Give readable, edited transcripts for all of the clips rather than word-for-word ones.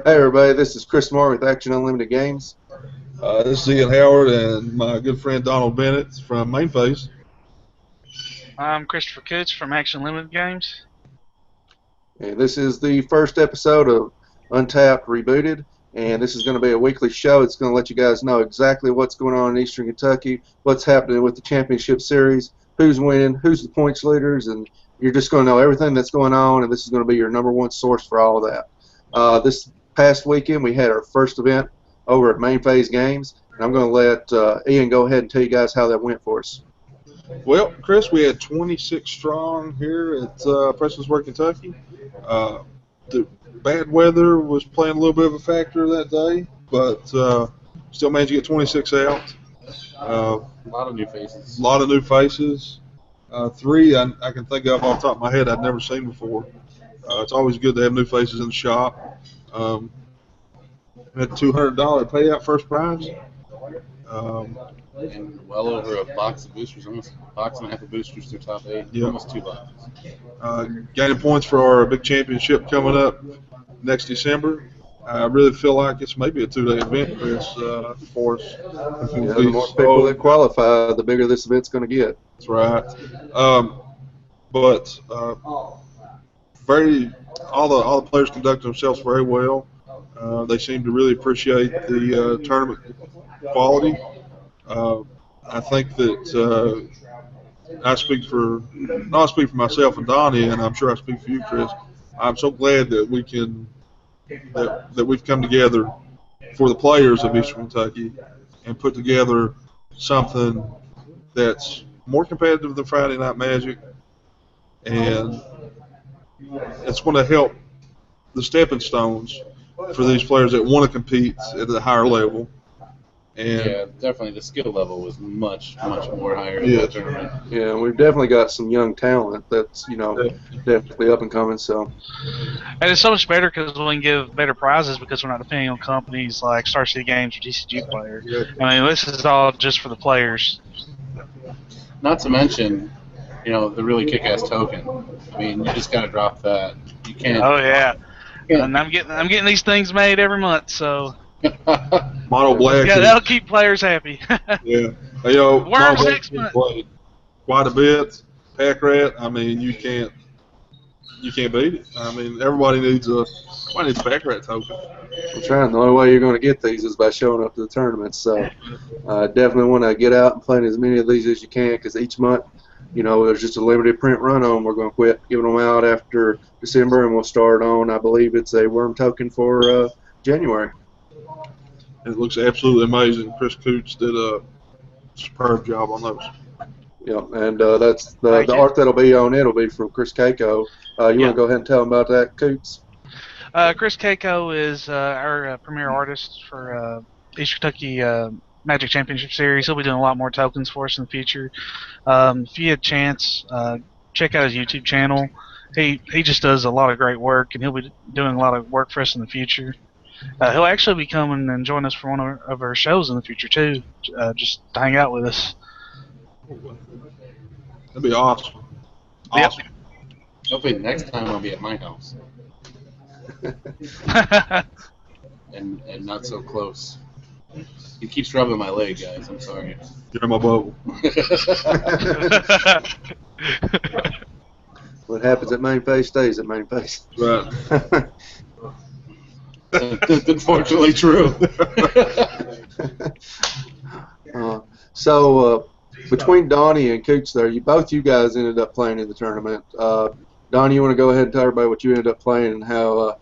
Hey everybody, this is Chris Moore with Action Unlimited Games. This is Ian Howard and my good friend Donald Bennett from Main Phase. I'm Christopher Coots from Action Unlimited Games. And this is the first episode of Untapped Rebooted, and this is going to be a weekly show. It's going to let you guys know exactly what's going on in Eastern Kentucky, what's happening with the championship series, who's winning, who's the points leaders, and you're just going to know everything that's going on, and this is going to be your number one source for all of that. This past weekend we had our first event over at Main Phase Games, and I'm going to let Ian go ahead and tell you guys how that went for us. Well, Chris, we had 26 strong here at Prestonsburg, Kentucky. The bad weather was playing a little bit of a factor that day, but still managed to get 26 out. A lot of new faces. A lot of new faces. Three I can think of off the top of my head I'd never seen before. It's always good to have new faces in the shop. We had a $200 payout first prize. And well over a box of boosters, almost a box and a half of boosters through top 8, Yep. Almost 2 boxes. Gaining points for our big championship coming up next December. I really feel like it's maybe a 2-day event, Chris, for us. Yeah, the more people that qualify, the bigger this event's going to get. That's right. But all the players conducted themselves very well. They seem to really appreciate the tournament quality. I think that I speak for myself and Donnie, and I'm sure I speak for you, Chris. I'm so glad that we've come together for the players of Eastern Kentucky and put together something that's more competitive than Friday Night Magic, and it's going to help the stepping stones for these players that want to compete at a higher level. And yeah, definitely the skill level was much more higher in that tournament. Yeah, we've definitely got some young talent that's, definitely up and coming. So, And it's so much better because we can give better prizes because we're not depending on companies like Star City Games or TCG Player. I mean, this is all just for the players. Not to mention, the really kick-ass token. I mean, you just got to drop that. You can't. Oh yeah, and I'm getting these things made every month, so. Mono Black. Yeah, that'll keep players happy. Yeah. Worms next month. Quite a bit. Pack Rat. I mean, you can't beat it. I mean, everybody needs a Pack Rat token. I'm trying. The only way you're going to get these is by showing up to the tournament. So, definitely want to get out and play as many of these as you can, because each month, there's just a limited print run on. We're going to quit giving them out after December, and we'll start on, I believe it's a worm token for January. It looks absolutely amazing. Chris Coots did a superb job on those. Yeah, and that's the art that'll be on it will be from Chris Keiko. You want to go ahead and tell them about that, Coots? Chris Keiko is our premier artist for East Kentucky Magic Championship Series. He'll be doing a lot more tokens for us in the future. If you had a chance, check out his YouTube channel. He just does a lot of great work, and he'll be doing a lot of work for us in the future. He'll actually be coming and join us for one of our shows in the future too, just to hang out with us. That'd be awesome. Awesome. Yep. Hopefully next time I'll be at my house. and not so close. He keeps rubbing my leg, guys. I'm sorry. Get in my bubble. What happens at Main Phase stays at Main Phase. Right. That's unfortunately true. So between Donnie and Coots there, both you guys ended up playing in the tournament. Donnie, you want to go ahead and tell everybody what you ended up playing and how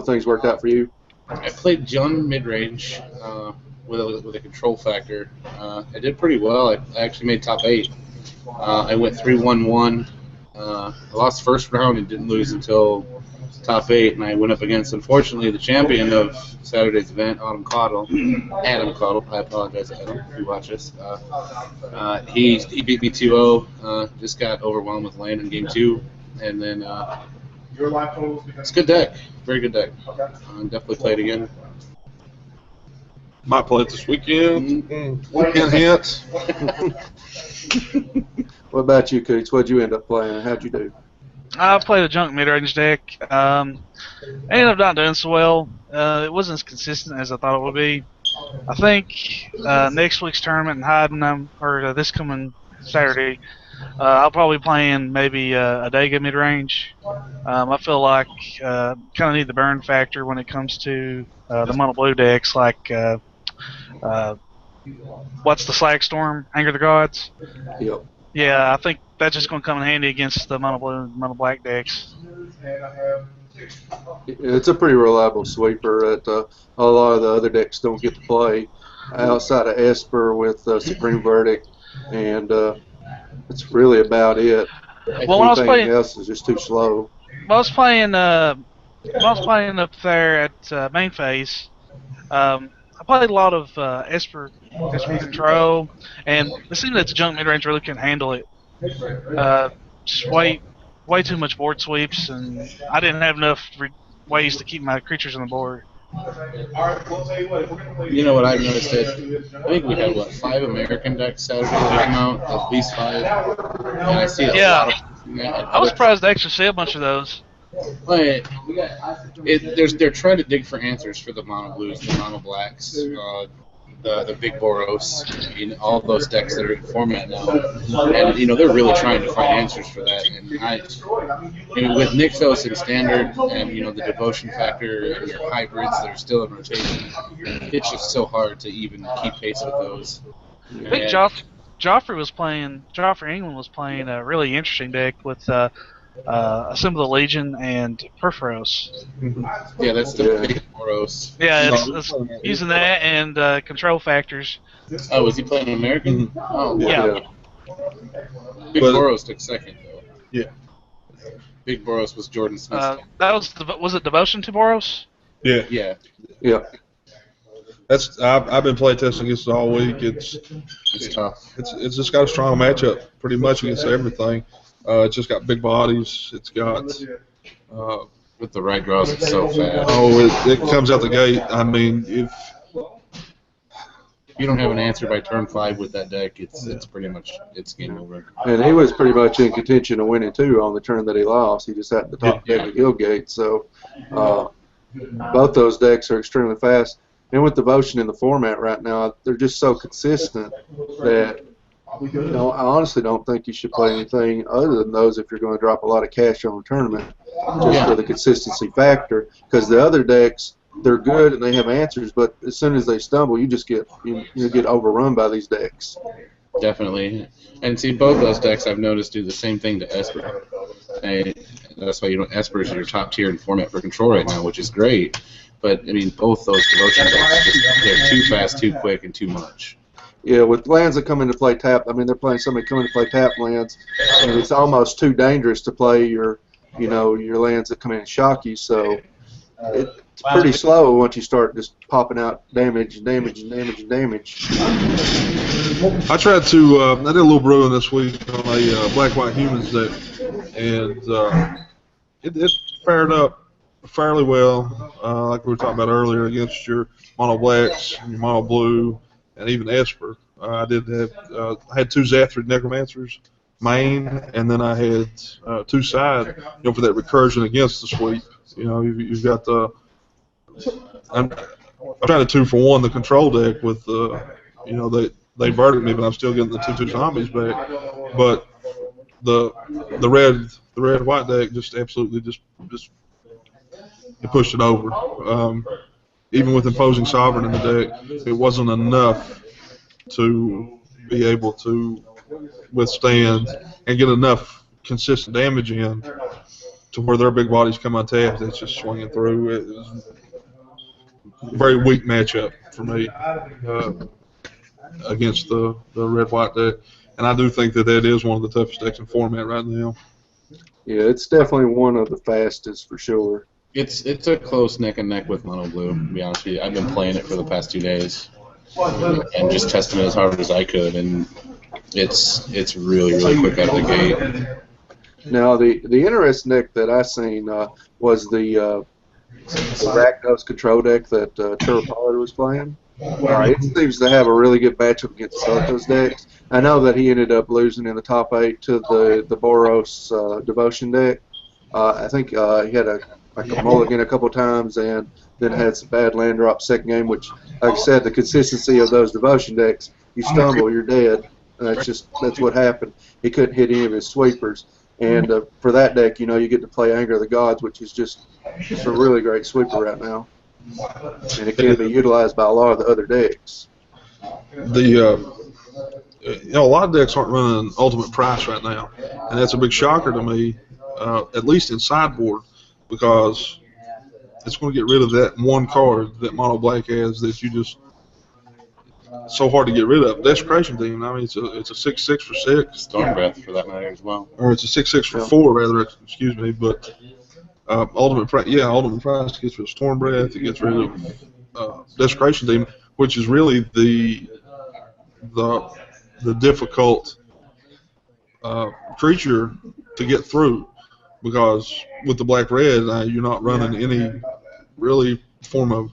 things worked out for you? I played Jun mid-range with a control factor. I did pretty well. I actually made top 8. I went 3-1-1. I lost first round and didn't lose until top 8, and I went up against, unfortunately, the champion of Saturday's event, Adam Caudle. I apologize, Adam, if you watch this. He beat me 2-0, just got overwhelmed with land in game 2, and then it's a good deck, very good deck. Definitely play it again. Might play it this weekend. Weekend hint. What about you, Coots? What'd you end up playing, and how'd you do? I played a junk mid-range deck. I ended up not doing so well. It wasn't as consistent as I thought it would be. I think next week's tournament in Hyden, or this coming Saturday, I'll probably be playing maybe a Dega mid-range. I feel like kind of need the burn factor when it comes to the mono blue decks, like what's the Slag Storm, Anger the Gods. Yep. Yeah, I think that's just going to come in handy against the mono blue and mono black decks. It's a pretty reliable sweeper that a lot of the other decks don't get to play outside of Esper with Supreme Verdict, and that's really about it. Well, when I was Anything playing, else is just too slow. when I was playing up there at main phase, I played a lot of Esper Control, and it seemed that the junk mid-range really couldn't handle it. Just way too much board sweeps, and I didn't have enough ways to keep my creatures on the board. You know what I've noticed? I think we had 5 American decks Saturday that came out, at least 5, and I see a lot of. I was surprised to actually see a bunch of those. But they're trying to dig for answers for the mono blues, the mono blacks, the big Boros, all those decks that are in format now, and they're really trying to find answers for that. And with Nykthos and Standard, and the Devotion factor and your hybrids that are still in rotation, it's just so hard to even keep pace with those. I think Joffrey England was playing a really interesting deck with Assemble the Legion and Perforos. Yeah, that's the big Boros. Yeah, it's using that and control factors. Oh, was he playing American? Oh, yeah. Big Boros took second, though. Yeah. Big Boros was Jordan Smith. That was it Devotion to Boros? Yeah. Yeah. I've been playtesting against it all week. It's tough. It's just got a strong matchup pretty much against everything. It's just got big bodies. It's got with the right draws, it's so fast. Oh, it comes out the gate. I mean, if you don't have an answer by turn 5 with that deck, it's pretty much game over. And he was pretty much in contention of winning too on the turn that he lost. He just had the top deck of Gilgate. So both those decks are extremely fast. And with Devotion in the format right now, they're just so consistent that I honestly don't think you should play anything other than those if you're going to drop a lot of cash on a tournament, just for the consistency factor. Because the other decks, they're good and they have answers, but as soon as they stumble, you just get get overrun by these decks. Definitely, and see, both those decks I've noticed do the same thing to Esper. And that's why Esper is your top tier in format for control right now, which is great. But I mean, both those Devotion decks, they're too fast, too quick, and too much. Yeah, with lands that come into play tap, I mean, they're playing somebody coming to play tap lands, and it's almost too dangerous to play your lands that come in and shock you. So it's pretty slow once you start just popping out damage and damage and damage and damage. I tried to, I did a little brewing this week on a black-white humans deck, and it fared up fairly well, like we were talking about earlier, against your mono blacks, your mono blue, and even Esper. I did have had 2 Zathrid Necromancers main, and then I had 2 side, for that recursion against the sweep. You've got the I'm trying to 2-for-1 the control deck with they verdict me, but I'm still getting the 2/2 zombies back. But the red white deck just absolutely just it pushed it over. Even with imposing sovereign in the deck, it wasn't enough to be able to withstand and get enough consistent damage in to where their big bodies come untapped. It's just swinging through. It was a very weak matchup for me against the red-white deck. And I do think that is one of the toughest decks in format right now. Yeah, it's definitely one of the fastest for sure. It's a close neck and neck with mono blue, to be honest with you. I've been playing it for the past 2 days and just testing it as hard as I could, and it's really, really quick out of the gate. Now, the interesting deck that I seen was the Rakdos control deck that Trevor Pollard was playing. It seems to have a really good matchup against both those decks. I know that he ended up losing in the top 8 to the Boros Devotion deck, I think he had a mulligan a couple times and then had some bad land drops second game, which, like I said, the consistency of those devotion decks, you stumble, you're dead. That's what happened. He couldn't hit any of his sweepers. And for that deck, you get to play Anger of the Gods, which is just a really great sweeper right now. And it can be utilized by a lot of the other decks. A lot of decks aren't running ultimate price right now, and that's a big shocker to me, at least in sideboard, because it's going to get rid of that one card that Mono Black has that you just so hard to get rid of. Desecration Demon. I mean, it's a 6/6 for 6. Storm Breath for that matter as well. Or it's a 6/6 for 4, rather. Excuse me, but ultimate price gets rid of Storm Breath. It gets rid of Desecration Demon, which is really the difficult creature to get through, because with the black-red, you're not running any really form of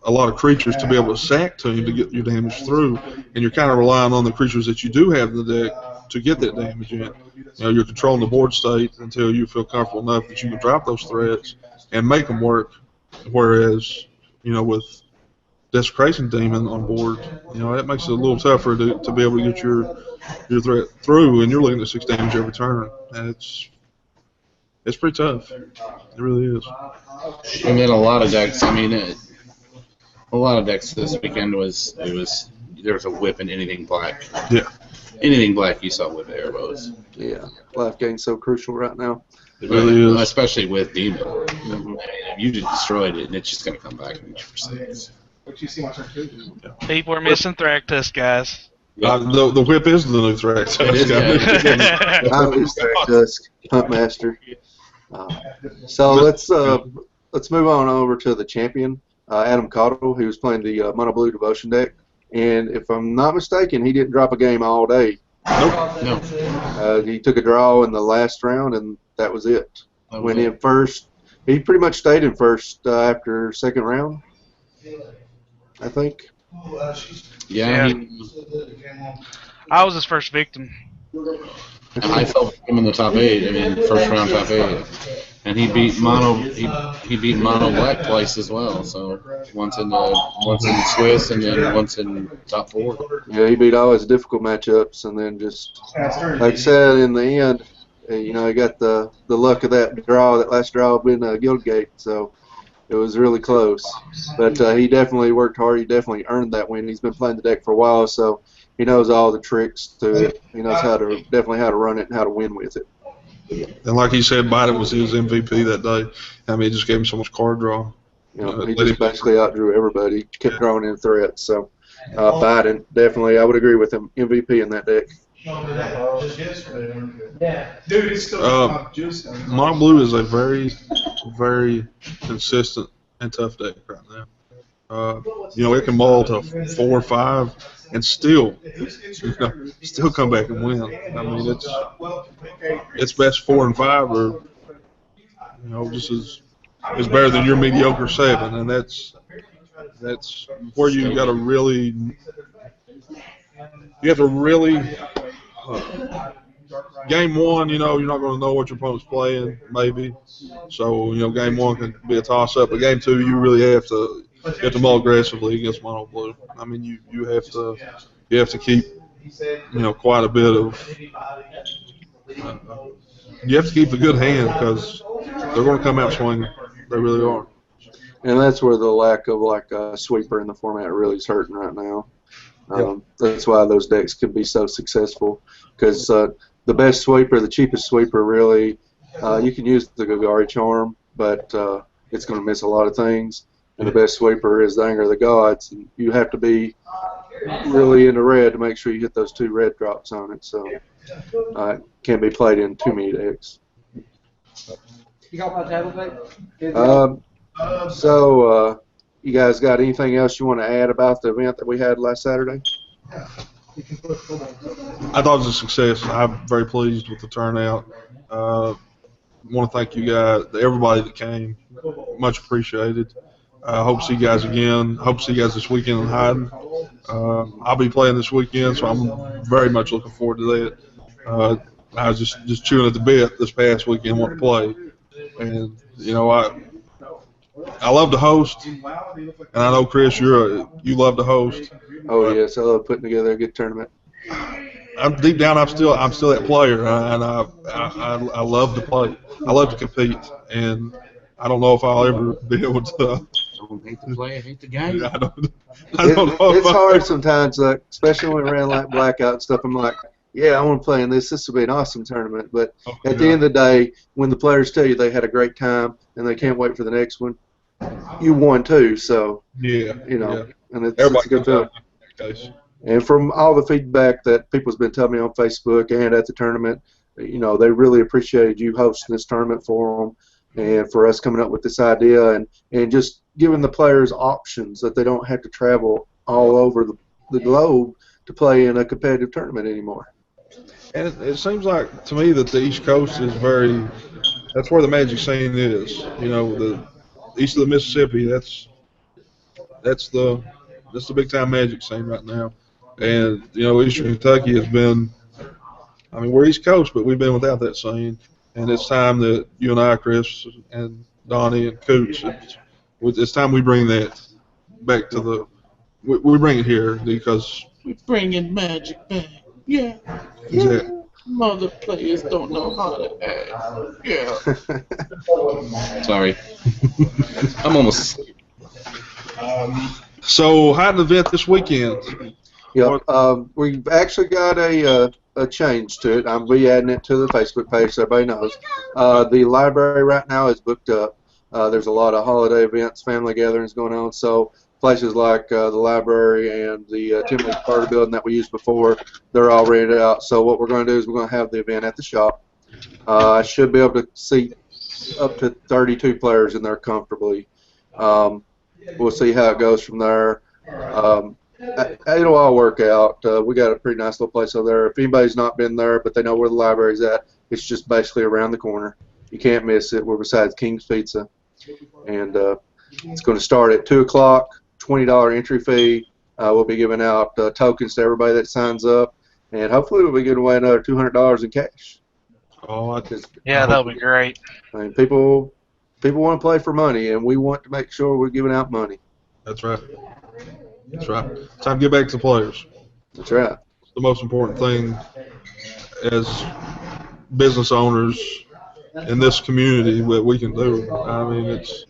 a lot of creatures to be able to sack to you to get your damage through, and you're kind of relying on the creatures that you do have in the deck to get that damage in. You're controlling the board state until you feel comfortable enough that you can drop those threats and make them work, whereas, with Desecration Demon on board, that makes it a little tougher to be able to get your threat through, and you're looking at 6 damage every turn, and it's pretty tough. It really is. And then a lot of decks. A lot of decks this weekend there was a whip in anything black. Yeah. Anything black, you saw whip airbows. Yeah, life game's so crucial right now. It really is. Especially with Demon. Mm-hmm. If you destroyed it, and it's just going to come back and hit you for 6. People are missing Thractus, guys. The whip is the new Thractus. I miss Thractus, Huntmaster. So let's move on over to the champion, Adam Cottle, who was playing the Mono Blue Devotion deck. And if I'm not mistaken, he didn't drop a game all day. Nope. No. He took a draw in the last round, and that was it. Went in first. He pretty much stayed in first after second round, I think. Yeah. I was his first victim. I fell him in the top 8. First round top 8. And he beat Mono Black twice as well. So once in Swiss and then once in top 4. Yeah, he beat all his difficult matchups, and then just like I said, in the end, he got the luck of that last draw in Guildgate. So it was really close. But he definitely worked hard. He definitely earned that win. He's been playing the deck for a while, so he knows all the tricks to it. He knows how to run it and how to win with it. And like he said, Biden was his MVP that day. It just gave him so much card draw. He just basically outdrew everybody. Kept drawing in threats. So Biden, definitely, I would agree with him. MVP in that deck. Mono Blue is a very, very consistent and tough deck right now. It can mull to 4 or 5 and still come back and win. It's best 4 and 5 are, just is better than your mediocre 7, and that's where you got to really. You have to really. Game 1, you're not going to know what your opponent's playing, maybe. So, game 1 can be a toss-up. But game 2, you really have to mull aggressively against Mono Blue. You have to keep, quite a bit of. You have to keep a good hand because they're going to come out swinging. They really are. And that's where the lack of a sweeper in the format really is hurting right now. That's why those decks can be so successful, because the best sweeper, the cheapest sweeper, really, you can use the Gagari Charm, but it's going to miss a lot of things. And the best sweeper is the Anger of the Gods. And you have to be really into red to make sure you hit those 2 red drops on it. So it can't be played in too many decks. You got my tablet, babe? So you guys got anything else you want to add about the event that we had last Saturday? I thought it was a success. I'm very pleased with the turnout. I want to thank you guys, everybody that came. Much appreciated. I hope to see you guys again. Hope to see you guys this weekend in Hyden. I'll be playing this weekend, so I'm very much looking forward to that. I was just chewing at the bit this past weekend, wanting to play. And, you know, I love to host, and I know, Chris, you love to host. Oh, yes, I love putting together a good tournament. Deep down, I'm still that player, and I love to play. I love to compete, and I don't know if I'll ever be able to. I don't hate the play, I hate the game. I don't know. It's hard sometimes, like, especially when we're around like blackout and stuff. I'm like, yeah, I want to play in this. This will be an awesome tournament. But at the end of the day, when the players tell you they had a great time and they can't wait for the next one, you won too. So yeah, and it's a good feeling. And from all the feedback that people's been telling me on Facebook and at the tournament, they really appreciated you hosting this tournament for them and for us coming up with this idea and just giving the players options that they don't have to travel all over the globe to play in a competitive tournament anymore. And it seems like to me that the East Coast is that's where the Magic scene is. The east of the Mississippi, that's the big time Magic scene right now. And, Eastern Kentucky has been, we're East Coast, but we've been without that scene. And it's time that you and I, Chris, and Donnie and Coots, it's time we bring that back to we bring it here because we're bringing Magic back. Yeah. Exactly. Mother players don't know how to act. Yeah. Sorry. I'm almost asleep. So, had an event this weekend. Yep. We've actually got a change to it. I'm re-adding it to the Facebook page so everybody knows. The library right now is booked up. There's a lot of holiday events, family gatherings going on, so places like the library and the Timothy Carter building that we used before, they're all rented out. So what we're going to do is we're going to have the event at the shop. I should be able to seat up to 32 players in there comfortably. We'll see how it goes from there. It'll all work out. We got a pretty nice little place over there. If anybody's not been there but they know where the library's at, it's just basically around the corner. You can't miss it. We're beside King's Pizza. And it's going to start at 2 o'clock, $20 entry fee. We'll be giving out tokens to everybody that signs up. And hopefully we'll be giving away another $200 in cash. Yeah, that'll be great. People want to play for money, and we want to make sure we're giving out money. That's right. Time to get back to the players. That's right. It's the most important thing as business owners in this community that we can do. It's.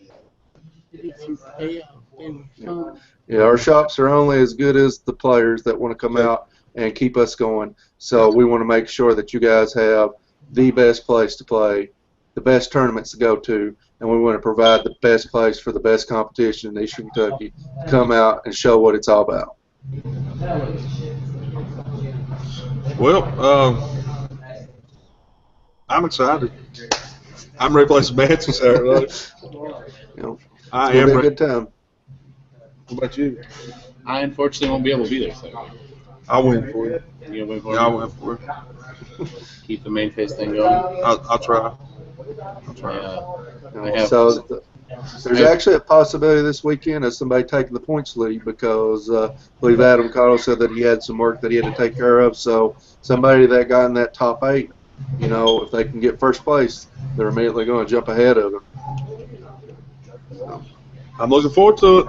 Yeah, our shops are only as good as the players that want to come out and keep us going. So we want to make sure that you guys have the best place to play, the best tournaments to go to, and we want to provide the best place for the best competition in Eastern Kentucky to come out and show what it's all about. Well, I'm excited. I'm ready to play some bats on Saturday. I am ready. Good time. What about you? I unfortunately won't be able to be there Saturday. I'll win for you. You gonna win for me? I'll win for you. Keep the main face thing going. I'll try. There's actually a possibility this weekend of somebody taking the points lead because I believe Adam Cottle said that he had some work that he had to take care of. So somebody that got in that top 8, if they can get first place, they're immediately going to jump ahead of him. I'm looking forward to it.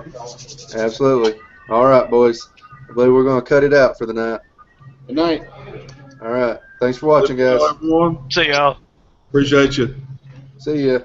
Absolutely. All right, boys. I believe we're going to cut it out for the night. Good night. All right. Thanks for watching, guys. Everyone. See y'all. Appreciate you. See ya.